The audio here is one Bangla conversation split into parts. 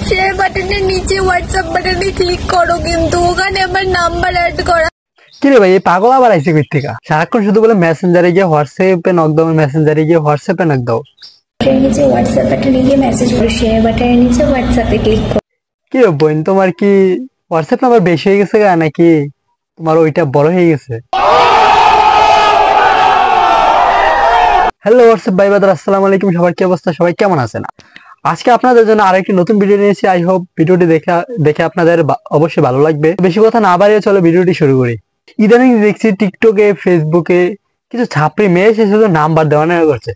শেয়ার বাটনের নিচে হোয়াটসঅ্যাপ বাটনে ক্লিক করো, কিন্তু ওখানে আমার নাম্বার অ্যাড করা। কি রে ভাই, এই পাগল আবার আইছে কই থেকে? সারাক্ষণ শুধু বলে মেসেঞ্জারে গিয়ে হোয়াটসঅ্যাপে নক দাও, মেসেঞ্জারে গিয়ে হোয়াটসঅ্যাপে নক দাও। নিচে হোয়াটসঅ্যাপ বাটনে গিয়ে মেসেজ করো, শেয়ার বাটনের নিচে হোয়াটসঅ্যাপে ক্লিক করো। কি রে বোন, তোমার কি হোয়াটসঅ্যাপ নাম্বার বেশি হয়ে গেছে গা, নাকি তোমার ওইটা বড় হয়ে গেছে? হ্যালো হোয়াটসঅ্যাপ ভাই বাদার, আসসালামু আলাইকুম। সবার কি অবস্থা? সবাই কেমন আছেন? আজকে আপনাদের জন্য আরেকটি নতুন ভিডিও নিয়েছি। আই হোপ ভিডিওটি দেখে আপনাদের অবশ্যই ভালো লাগবে। বেশি কথা না বাড়িয়ে চলো ভিডিওটি শুরু করি। ইদানিং দেখছি টিকটকে, ফেসবুকে কিছু ছাপড়ি মেয়ে এসে শুধু নাম্বার দেওয়া নেওয়া করছে।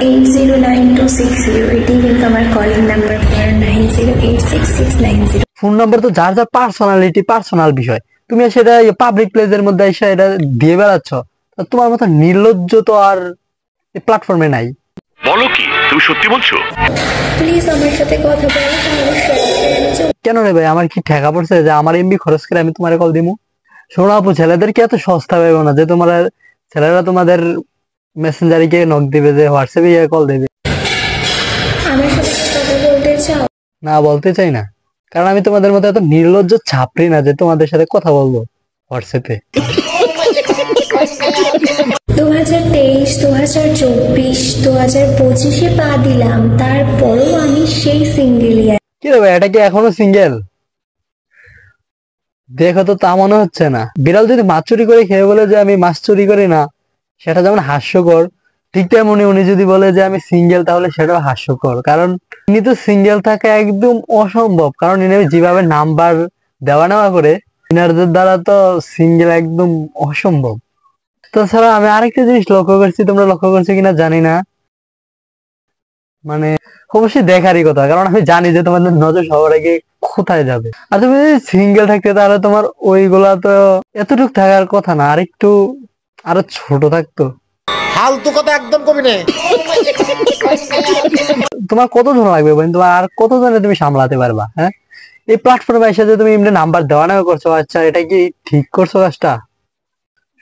809260 এটাই কিন্তু আমার কলিং নাম্বার, 908669। ফোন নাম্বার তো যার যার পার্সোনাল বিষয়, তুমি সেটা পাবলিক প্লেসের মধ্যে এসে এটা দিয়ে বেড়াচ্ছ। তোমার মতো নির্লজ্জ তো আর এই প্ল্যাটফর্মে নাই। বলো কি, তুমি সত্যি বলছো? প্লিজ আমার সাথে কথা বলো। কেন রে ভাই, আমার কি ঠেকা পড়ছে যে আমার এমবি খরচ করে আমি তোমার কল দিমু? শোনো আপু, ছেলেদেরকে এত সস্তা পাইবো না যে তোমরা ছেলেরা তোমাদের মেসেঞ্জারে গিয়ে নক দিবে, যে হোয়াটসঅ্যাপে গিয়ে কল দেবে। আমার সাথে কথা বলতে চাও? না, বলতে চাই না, কারণ আমি তোমাদের মতো এত নির্লজ্জ ছাপড়ি না যে তোমাদের সাথে কথা বলবো হোয়াটসঅ্যাপে। 2023, 2024, 2025-এ পা দিলাম, তারপরও আমি সেই সিঙ্গেলই। কি রে ভাই, এটা কি এখনো সিঙ্গেল? দেখো তো তা মনে হচ্ছে না। বিড়াল যদি মাছ চুরি করে খেয়ে বলে যে আমি মাছ চুরি করি না, সেটা যেমন হাস্যকর, ঠিক তেমনি উনি যদি বলে যে আমি সিঙ্গেল, তাহলে সেটাও হাস্যকর। কারণ ইনি তো সিঙ্গেল থাকা একদম অসম্ভব, কারণ ইনি যেভাবে নাম্বার দেওয়া নেওয়া করে, ইনারদের দ্বারা তো সিঙ্গেল একদম অসম্ভব। তাছাড়া আমি আরেকটা জিনিস লক্ষ্য করছি, তোমরা লক্ষ্য করছো কিনা জানি না, মানে অবশ্যই দেখারই কথা, কারণ আমি জানি যে তোমাদের নজর সবার আগে কোথায় যাবে। আর তুমি যদি সিঙ্গেল থাকতে, তাহলে তোমার ওইগুলা তো এতটুকু থাকার কথা না, আরেকটু আরো ছোট থাকতো। ফালতু কথা একদম কবি নেই। তোমার কতজন লাগবে বোন? তোমার আর কতজনে তুমি সামলাতে পারবা? হ্যাঁ, এই প্ল্যাটফর্মে এসে যে তুমি এমনি নাম্বার দেওয়া নেওয়া করছো, আচ্ছা এটা কি ঠিক করছো কাজটা?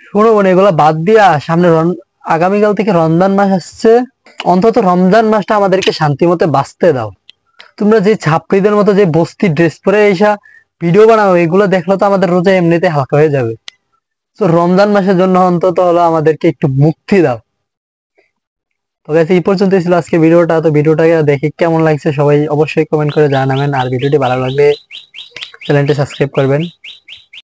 শোনো বোন, এগুলা বাদ দিয়া সামনে আগামীকাল থেকে রমজান মাস আসছে, অন্তত রমজান মাসটা আমাদেরকে শান্তি মতে বাঁচতে দাও। তোমরা যে ছাত্রীদের মতো যে বস্তি ড্রেস পরে এইসা ভিডিও বানাও, এগুলো দেখলে তো আমাদের রোজা এমনিতে হালকা হয়ে যাবে। তো রমজান মাসের জন্য অন্তত হলো আমাদেরকে একটু মুক্তি দাও। তো গাইস, এই পর্যন্তই ছিল আজকে ভিডিওটা। তো ভিডিওটাকে দেখে কেমন লাগছে সবাই অবশ্যই কমেন্ট করে জানাবেন, আর ভিডিওটি ভালো লাগলে চ্যানেলটি সাবস্ক্রাইব করবেন।